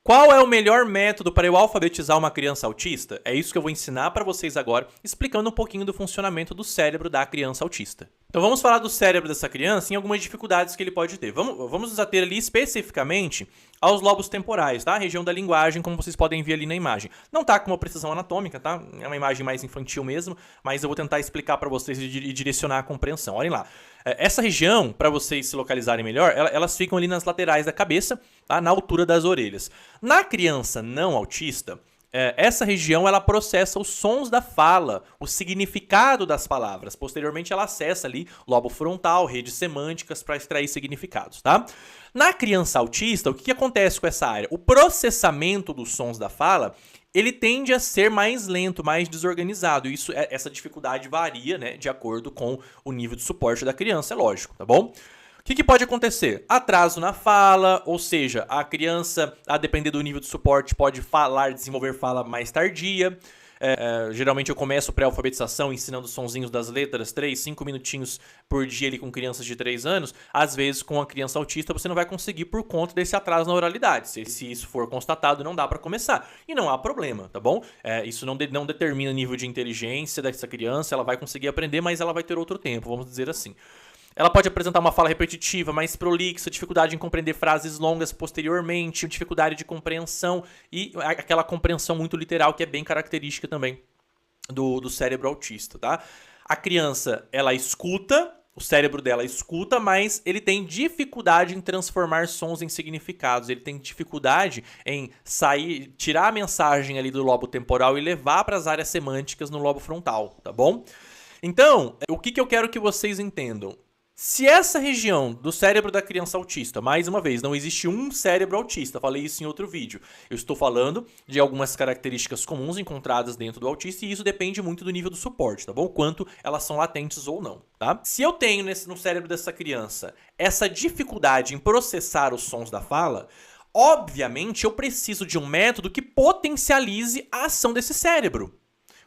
Qual é o melhor método para eu alfabetizar uma criança autista? É isso que eu vou ensinar para vocês agora, explicando um pouquinho do funcionamento do cérebro da criança autista. Então vamos falar do cérebro dessa criança e algumas dificuldades que ele pode ter. Vamos nos ater ali especificamente aos lobos temporais, tá? A região da linguagem, como vocês podem ver ali na imagem. Não tá com uma precisão anatômica, tá? É uma imagem mais infantil mesmo, mas eu vou tentar explicar para vocês e direcionar a compreensão. Olhem lá. Essa região, para vocês se localizarem melhor, elas ficam ali nas laterais da cabeça, tá? Na altura das orelhas. Na criança não autista, essa região ela processa os sons da fala, o significado das palavras. Posteriormente ela acessa ali lobo frontal, redes semânticas para extrair significados, tá? Na criança autista, o que acontece com essa área? O processamento dos sons da fala, ele tende a ser mais lento, mais desorganizado. Essa dificuldade varia, né, de acordo com o nível de suporte da criança, é lógico, tá bom? O que pode acontecer? Atraso na fala, ou seja, a criança, a depender do nível de suporte, pode desenvolver fala mais tardia. Geralmente eu começo pré-alfabetização ensinando os sonzinhos das letras, 3, 5 minutinhos por dia ali com crianças de 3 anos. Às vezes com a criança autista você não vai conseguir por conta desse atraso na oralidade. Se isso for constatado, não dá para começar. E não há problema, tá bom? Isso não determina o nível de inteligência dessa criança, ela vai conseguir aprender, mas ela vai ter outro tempo, vamos dizer assim. Ela pode apresentar uma fala repetitiva, mais prolixa, dificuldade em compreender frases longas posteriormente, dificuldade de compreensão e aquela compreensão muito literal que é bem característica também do cérebro autista, tá? A criança, ela escuta, o cérebro dela escuta, mas ele tem dificuldade em transformar sons em significados. Ele tem dificuldade em tirar a mensagem ali do lobo temporal e levar para as áreas semânticas no lobo frontal, tá bom? Então, o que eu quero que vocês entendam? Se essa região do cérebro da criança autista, mais uma vez, não existe um cérebro autista, falei isso em outro vídeo. Eu estou falando de algumas características comuns encontradas dentro do autista e isso depende muito do nível do suporte, tá bom? Quanto elas são latentes ou não, tá? Se eu tenho no cérebro dessa criança essa dificuldade em processar os sons da fala, obviamente eu preciso de um método que potencialize a ação desse cérebro.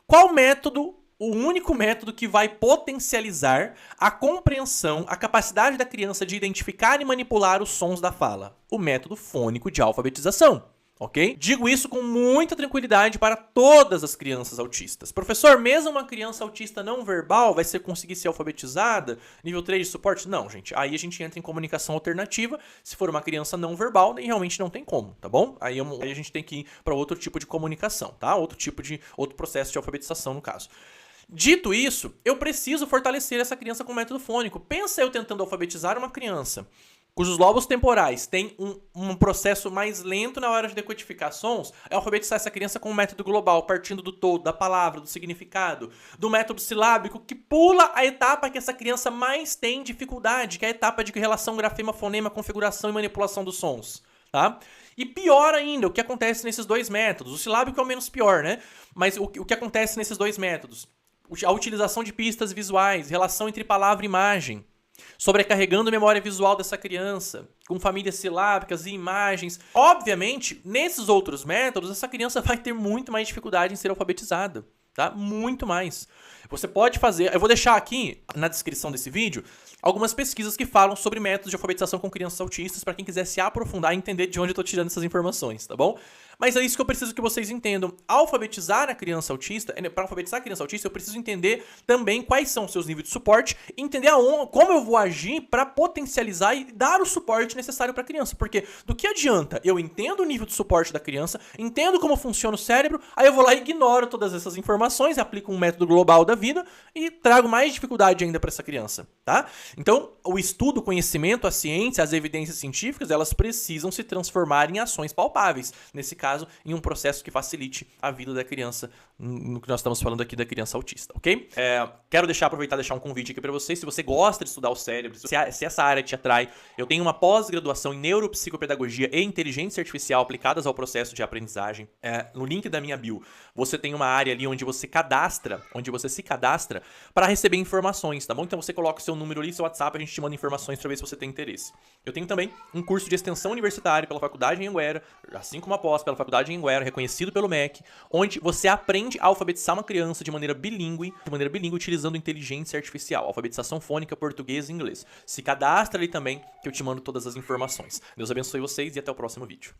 Qual método? O único método que vai potencializar a compreensão, a capacidade da criança de identificar e manipular os sons da fala. O método fônico de alfabetização, ok? Digo isso com muita tranquilidade para todas as crianças autistas. Professor, mesmo uma criança autista não verbal vai conseguir ser alfabetizada? Nível 3 de suporte? Não, gente. Aí a gente entra em comunicação alternativa. Se for uma criança não verbal, realmente não tem como, tá bom? Aí a gente tem que ir para outro tipo de comunicação, tá? Outro processo de alfabetização, no caso. Dito isso, eu preciso fortalecer essa criança com o método fônico. Pensa eu tentando alfabetizar uma criança cujos lobos temporais têm um processo mais lento na hora de decodificar sons, é alfabetizar essa criança com o método global, partindo do todo, da palavra, do significado, do método silábico, que pula a etapa que essa criança mais tem dificuldade, que é a etapa de relação grafema, fonema, configuração e manipulação dos sons, tá? E pior ainda, o que acontece nesses dois métodos? O silábico é o menos pior, né? Mas o que acontece nesses dois métodos? A utilização de pistas visuais, relação entre palavra e imagem, sobrecarregando a memória visual dessa criança, com famílias silábicas e imagens. Obviamente, nesses outros métodos, essa criança vai ter muito mais dificuldade em ser alfabetizada, tá? Muito mais. Você pode fazer... Eu vou deixar aqui, na descrição desse vídeo, algumas pesquisas que falam sobre métodos de alfabetização com crianças autistas, para quem quiser se aprofundar e entender de onde eu estou tirando essas informações, tá bom? Mas é isso que eu preciso que vocês entendam. Alfabetizar a criança autista, para alfabetizar a criança autista, eu preciso entender também quais são os seus níveis de suporte, entender como eu vou agir para potencializar e dar o suporte necessário para a criança. Porque do que adianta? Eu entendo o nível de suporte da criança, entendo como funciona o cérebro, aí eu vou lá e ignoro todas essas informações, aplico um método global da vida e trago mais dificuldade ainda para essa criança, tá? Então, o estudo, o conhecimento, a ciência, as evidências científicas, elas precisam se transformar em ações palpáveis. Nesse caso, em um processo que facilite a vida da criança, no que nós estamos falando aqui da criança autista, ok? Quero aproveitar e deixar um convite aqui para vocês. Se você gosta de estudar o cérebro, se essa área te atrai, eu tenho uma pós-graduação em neuropsicopedagogia e inteligência artificial aplicadas ao processo de aprendizagem. No link da minha bio, você tem uma área ali onde você se cadastra para receber informações, tá bom? Então você coloca o seu número ali, seu WhatsApp, a gente te manda informações para ver se você tem interesse. Eu tenho também um curso de extensão universitária pela Faculdade Anhanguera, assim como a pós pela Faculdade Anhanguera, reconhecido pelo MEC, onde você aprende a alfabetizar uma criança de maneira bilíngue utilizando inteligência artificial, alfabetização fônica, português e inglês. Se cadastra ali também que eu te mando todas as informações. Deus abençoe vocês e até o próximo vídeo.